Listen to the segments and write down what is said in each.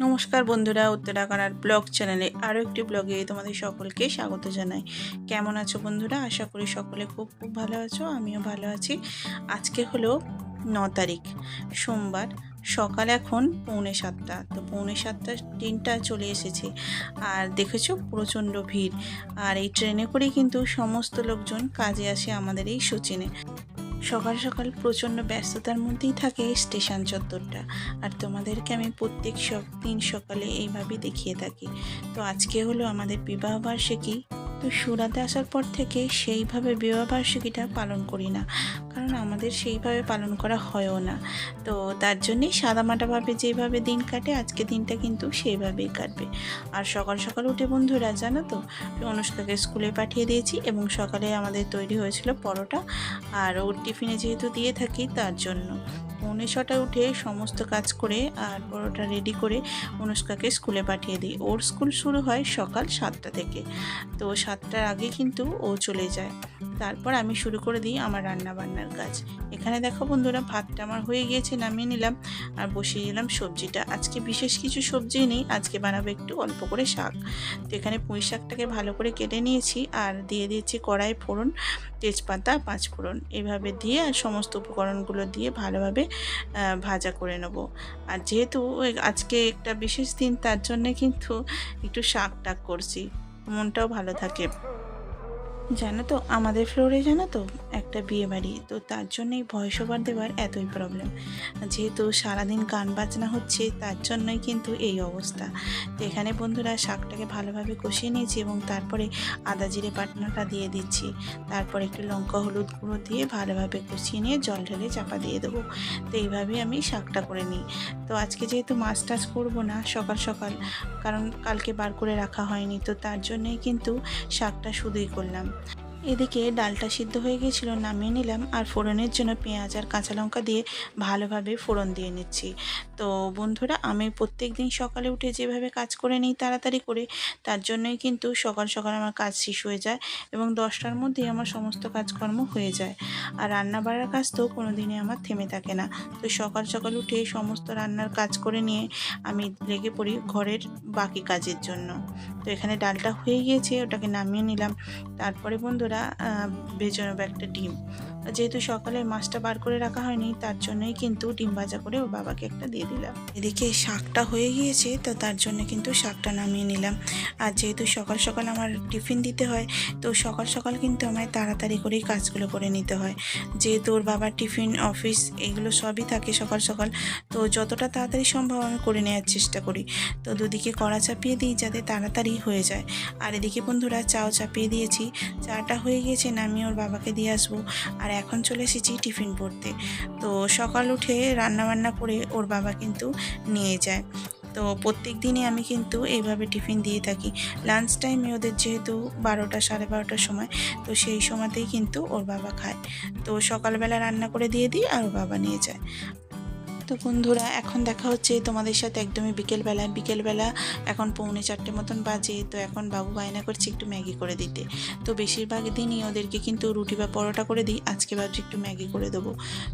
নমস্কার বন্ধুরা, উত্তরাখণ্ডের ব্লগ চ্যানেলে আরও একটি ব্লগে তোমাদের সকলকে স্বাগত জানাই। কেমন আছো বন্ধুরা? আশা করি সকলে খুব খুব ভালো আছো, আমিও ভালো আছি। আজকে হলো 9 তারিখ, সোমবার। সকাল এখন 6:45। তো 6:45 ট্রেনটা চলে এসেছে, আর দেখেছো প্রচণ্ড ভিড়। আর এই ট্রেনে করেই কিন্তু সমস্ত লোকজন কাজে আসে আমাদের এই সচিনে। সকাল সকাল প্রচণ্ড ব্যস্ততার মধ্যেই থাকে স্টেশন চত্বরটা। আর তোমাদেরকে আমি প্রত্যেক দিন সকালে এইভাবেই দেখিয়ে থাকি। তো আজকে হলো আমাদের বিবাহবার্ষিকী। তো সুরাতে আসার পর থেকে সেইভাবে বিবাহবার্ষিকীটা পালন করি না, কারণ আমাদের সেইভাবে পালন করা হয়ও না। তো তার জন্যেই সাদামাটাভাবে যেভাবে দিন কাটে, আজকে দিনটা কিন্তু সেইভাবেই কাটবে। আর সকাল সকাল উঠে বন্ধুরা জানো তো, অনুষ্কাকে স্কুলে পাঠিয়ে দিয়েছি, এবং সকালে আমাদের তৈরি হয়েছিল পরোটা। আর ওর টিফিনে যেহেতু দিয়ে থাকি, তার জন্য 6:45 উঠে সমস্ত কাজ করে আর পরোটা রেডি করে অনুষ্কাকে স্কুলে পাঠিয়ে দিই। ওর স্কুল শুরু হয় সকাল 7টা থেকে। তো 7টার আগে কিন্তু ও চলে যায়। তারপর আমি শুরু করে দিই আমার রান্না বান্নার কাজ। এখানে দেখো বন্ধুরা, ভাতটা আমার হয়ে গিয়েছে, নামিয়ে নিলাম আর বসিয়ে দিলাম সবজিটা। আজকে বিশেষ কিছু সবজি নেই, আজকে বানাবো একটু অল্প করে শাক। তো এখানে পুঁই শাকটাকে ভালো করে কেটে নিয়েছি আর দিয়ে দিয়েছি কড়াই ফোড়ন, তেজপাতা, পাঁচফোড়ন এভাবে দিয়ে আর সমস্ত উপকরণগুলো দিয়ে ভালোভাবে ভাজা করে নেব। আর যেহেতু আজকে একটা বিশেষ দিন, তার জন্যে কিন্তু একটু শাক টাক করছি, মনটাও ভালো থাকে। জানো তো আমাদের ফ্লোরে জানো তো একটা বিয়ে বাড়ি, তো তার জন্যই ভয়েস ওভার দেওয়ার এতই প্রবলেম। যেহেতু সারাদিন গান বাজনা হচ্ছে, তার জন্যই কিন্তু এই অবস্থা। তো এখানে বন্ধুরা শাকটাকে ভালোভাবে কষিয়ে নিয়েছি এবং তারপরে আদা জিরে বাটনাটা দিয়ে দিচ্ছি। তারপর একটু লঙ্কা হলুদ গুঁড়ো দিয়ে ভালোভাবে কষিয়ে নিয়ে জল ঢেলে চাপা দিয়ে দেবো। তো এইভাবেই আমি শাকটা করে নিই। তো আজকে যেহেতু মাছ টাছ করবো না সকাল সকাল, কারণ কালকে বার করে রাখা হয়নি, তো তার জন্যই কিন্তু শাকটা শুধুই করলাম। এদিকে ডালটা সিদ্ধ হয়ে গিয়েছিল, নামিয়ে নিলাম আর ফোড়নের জন্য পেঁয়াজ আর কাঁচা লঙ্কা দিয়ে ভালোভাবে ফোড়ন দিয়ে নিচ্ছি। তো বন্ধুরা, আমি প্রত্যেক দিন সকালে উঠে যেভাবে কাজ করে নিই তাড়াতাড়ি করে, তার জন্যই কিন্তু সকাল সকাল আমার কাজ শেষ হয়ে যায় এবং 10টার মধ্যেই আমার সমস্ত কাজকর্ম হয়ে যায়। আর রান্না বাড়ার কাজ তো কোনো দিনই আমার থেমে থাকে না। তো সকাল সকাল উঠে সমস্ত রান্নার কাজ করে নিয়ে আমি লেগে পড়ি ঘরের বাকি কাজের জন্য। তো এখানে ডালটা হয়ে গিয়েছে, ওটাকে নামিয়ে নিলাম। তারপরে বন্ধুরা ভেজে নেবো একটা ডিম। যেহেতু সকালে মাছটা বার করে রাখা হয়নি, তার জন্যই কিন্তু ডিম ভাজা করে ওর বাবাকে একটা দিয়ে দিলাম। এদিকে শাকটা হয়ে গিয়েছে, তো তার জন্য কিন্তু শাকটা নামিয়ে নিলাম। আর যেহেতু সকাল সকাল আমার টিফিন দিতে হয়, তো সকাল সকাল কিন্তু আমায় তাড়াতাড়ি করেই কাজগুলো করে নিতে হয়। যেহেতু ওর বাবার টিফিন, অফিস এগুলো সবই থাকে সকাল সকাল, তো যতটা তাড়াতাড়ি সম্ভব আমি করে নেওয়ার চেষ্টা করি। তো দুদিকে কড়া চাপিয়ে দিই যাতে তাড়াতাড়ি হয়ে যায়। আর এদিকে বন্ধুরা চাও চাপিয়ে দিয়েছি, চাটা হয়ে গিয়েছে, নামিয়ে ওর বাবাকে দিয়ে আসবো। আর এখন চলে এসেছি টিফিন পড়তে। তো সকাল উঠে রান্নাবান্না করে ওর বাবা কিন্তু নিয়ে যায়। তো প্রত্যেক দিনই আমি কিন্তু এইভাবে টিফিন দিয়ে থাকি। লাঞ্চ টাইমে ওদের যেহেতু 12টা 12:30টার সময়, তো সেই সময়তেই কিন্তু ওর বাবা খায়। তো সকালবেলা রান্না করে দিয়ে দিই আর ওর বাবা নিয়ে যায়। তো বন্ধুরা, এখন দেখা হচ্ছে তোমাদের সাথে একদমই বিকেলবেলা এখন 3:45 মতন বাজে। তো এখন বাবু বায়না করছে একটু ম্যাগি করে দিতে। তো বেশিরভাগ দিনই ওদেরকে কিন্তু রুটি বা পরোটা করে দিই, আজকে ভাবছি একটু ম্যাগি করে দেবো।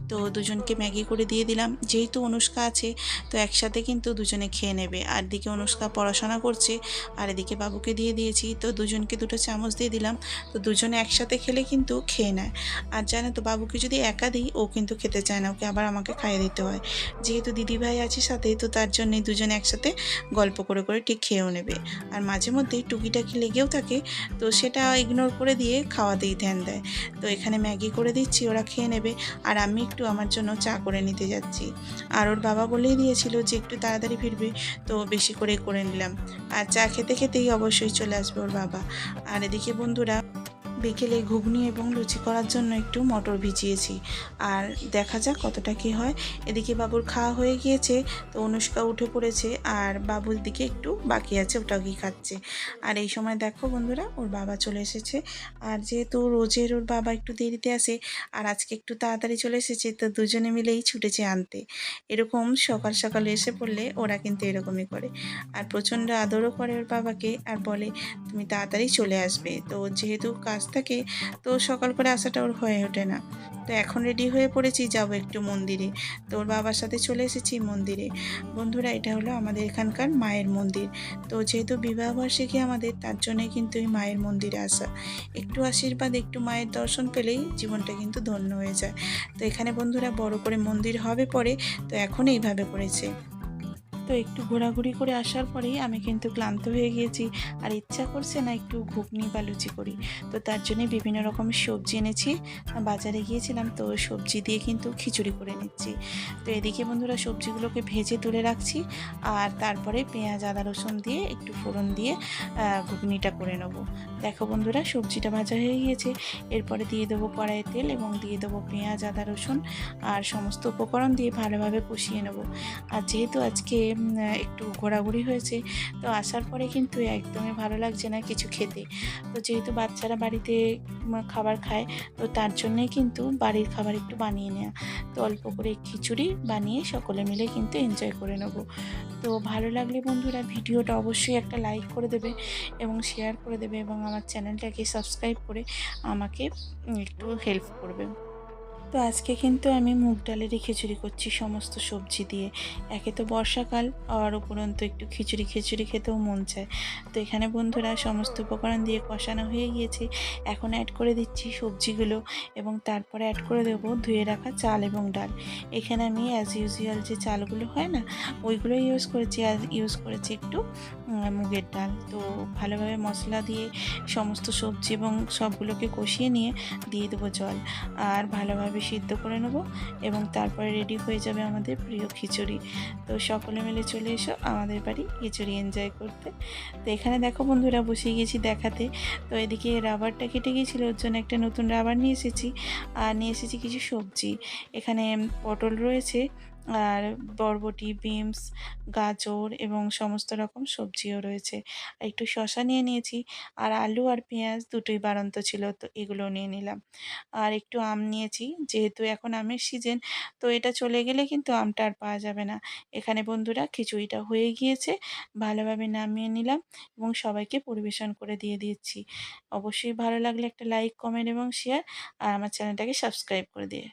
তো দুজনকে ম্যাগি করে দিয়ে দিলাম। যেহেতু অনুষ্কা আছে, তো একসাথে কিন্তু দুজনে খেয়ে নেবে। আর দিকে অনুষ্কা পড়াশোনা করছে, আর এদিকে বাবুকে দিয়ে দিয়েছি, তো দুজনকে 2টো চামচ দিয়ে দিলাম। তো দুজনে একসাথে খেলে কিন্তু খেয়ে নেয়। আর জানো তো, বাবুকে যদি একা দিই ও কিন্তু খেতে চায় না, ওকে আবার আমাকে খাইয়ে দিতে হয়। যেহেতু দিদিভাই আছে সাথে, তো তার জন্যই দুজনে একসাথে গল্প করে করে ঠিক খেয়েও নেবে। আর মাঝে মধ্যেই টুকিটাকি লেগেও থাকে, তো সেটা ইগনোর করে দিয়ে খাওয়াতেই ধ্যান দেয়। তো এখানে ম্যাগি করে দিচ্ছি, ওরা খেয়ে নেবে। আর আমি একটু আমার জন্য চা করে নিতে যাচ্ছি। আর ওর বাবা বলেই দিয়েছিল যে একটু তাড়াতাড়ি ফিরবে, তো বেশি করে নিলাম। আর চা খেতে খেতেই অবশ্যই চলে আসবে ওর বাবা। আর এদিকে বন্ধুরা, বিকেলে ঘুগনি এবং লুচি করার জন্য একটু মটর ভিজিয়েছি, আর দেখা যাক কতটা কী হয়। এদিকে বাবুর খাওয়া হয়ে গিয়েছে, তো অনুষ্কা উঠে পড়েছে, আর বাবুর দিকে একটু বাকি আছে, ওটাও কি খাচ্ছে। আর এই সময় দেখো বন্ধুরা, ওর বাবা চলে এসেছে। আর যেহেতু রোজের ওর বাবা একটু দেরিতে আসে, আর আজকে একটু তাড়াতাড়ি চলে এসেছে, তো দুজনে মিলেই ছুটেছে আনতে। এরকম সকাল সকাল এসে পড়লে ওরা কিন্তু এরকমই করে। আর প্রচণ্ড আদরও করে ওর বাবাকে, আর বলে তুমি তাড়াতাড়ি চলে আসবে। তো যেহেতু কাজ থাকে, তো সকাল করে আসাটা ওর হয়ে ওঠে না। তো এখন রেডি হয়ে পড়েছি, যাব একটু মন্দিরে। তো ওর বাবার সাথে চলে এসেছি মন্দিরে। বন্ধুরা, এটা হলো আমাদের এখানকার মায়ের মন্দির। তো যেহেতু বিবাহবার্ষিকী আমাদের, তার জন্যই কিন্তু এই মায়ের মন্দিরে আসা। একটু আশীর্বাদ, একটু মায়ের দর্শন পেলেই জীবনটা কিন্তু ধন্য হয়ে যায়। তো এখানে বন্ধুরা বড় করে মন্দির হবে পরে, তো এখন এইভাবে করেছে। তো একটু ঘোরাঘুরি করে আসার পরেই আমি কিন্তু ক্লান্ত হয়ে গিয়েছি, আর ইচ্ছা করছে না একটু ঘুগনি বা লুচি করি। তো তার জন্য বিভিন্ন রকমের সবজি এনেছি, বাজারে গিয়েছিলাম, তো সবজি দিয়ে কিন্তু খিচুড়ি করে নিচ্ছি। তো এদিকে বন্ধুরা সবজিগুলোকে ভেজে তুলে রাখছি, আর তারপরে পেঁয়াজ আদা রসুন দিয়ে একটু ফোড়ন দিয়ে ঘুগনিটা করে নেবো। দেখো বন্ধুরা, সবজিটা ভাজা হয়ে গিয়েছে। এরপরে দিয়ে দেবো কড়াইয়ে তেল এবং দিয়ে দেবো পেঁয়াজ আদা রসুন আর সমস্ত উপকরণ দিয়ে ভালোভাবে কষিয়ে নেবো। আর যেহেতু আজকে একটু ঘোরাঘুরি হয়েছে, তো আসার পরে কিন্তু একদমই ভালো লাগছে না কিছু খেতে। তো যেহেতু বাচ্চারা বাড়িতে খাবার খায়, তো তার জন্যেই কিন্তু বাড়ির খাবার একটু বানিয়ে নেওয়া। তো অল্প করে খিচুড়ি বানিয়ে সকলে মিলে কিন্তু এনজয় করে নেব। তো ভালো লাগলে বন্ধুরা ভিডিওটা অবশ্যই একটা লাইক করে দেবে এবং শেয়ার করে দেবে, এবং আমার চ্যানেলটাকে সাবস্ক্রাইব করে আমাকে একটু হেল্প করবে। তো আজকে কিন্তু আমি মুগ ডালেরই খিচুড়ি করছি সমস্ত সবজি দিয়ে। একে তো বর্ষাকাল, আর উপরন্তু একটু খিচুড়ি খিচুড়ি খেতেও মন চায়। তো এখানে বন্ধুরা সমস্ত উপকরণ দিয়ে কষানো হয়ে গিয়েছে। এখন অ্যাড করে দিচ্ছি সবজিগুলো, এবং তারপরে অ্যাড করে দেবো ধুয়ে রাখা চাল এবং ডাল। এখানে আমি অ্যাজ ইউজুয়াল যে চালগুলো হয় না, ওইগুলোই ইউজ করেছি, আর ইউজ করেছি একটু মুগের ডাল। তো ভালোভাবে মশলা দিয়ে সমস্ত সবজি এবং সবগুলোকে কষিয়ে নিয়ে দিয়ে দেবো জল, আর ভালোভাবে সিদ্ধ করে নেব, এবং তারপরে রেডি হয়ে যাবে আমাদের প্রিয় খিচুড়ি। তো সকলে মিলে চলে এসো আমাদের বাড়ি খিচুড়ি এনজয় করতে। তো এখানে দেখো বন্ধুরা বসে গেছি দেখাতে। তো এদিকে রাবারটা কেটে গিয়েছিল, ওর জন্য একটা নতুন রাবার নিয়ে এসেছি, আর নিয়ে এসেছি কিছু সবজি। এখানে পটল রয়েছে, আর বরবটি, বিনস, গাজর এবং সমস্ত রকম সবজিও রয়েছে। আর একটু শসা নিয়ে নিয়েছি, আর আলু আর পেঁয়াজ দুটোই বাড়ন্ত ছিল, তো এগুলো নিয়ে নিলাম। আর একটু আম নিয়েছি, যেহেতু এখন আমের সিজন, তো এটা চলে গেলে কিন্তু আমটা আর পাওয়া যাবে না। এখানে বন্ধুরা খিচুড়িটা হয়ে গিয়েছে, ভালোভাবে নামিয়ে নিলাম এবং সবাইকে পরিবেশন করে দিয়ে দিচ্ছি। অবশ্যই ভালো লাগলে একটা লাইক, কমেন্ট এবং শেয়ার, আর আমার চ্যানেলটাকে সাবস্ক্রাইব করে দিয়ে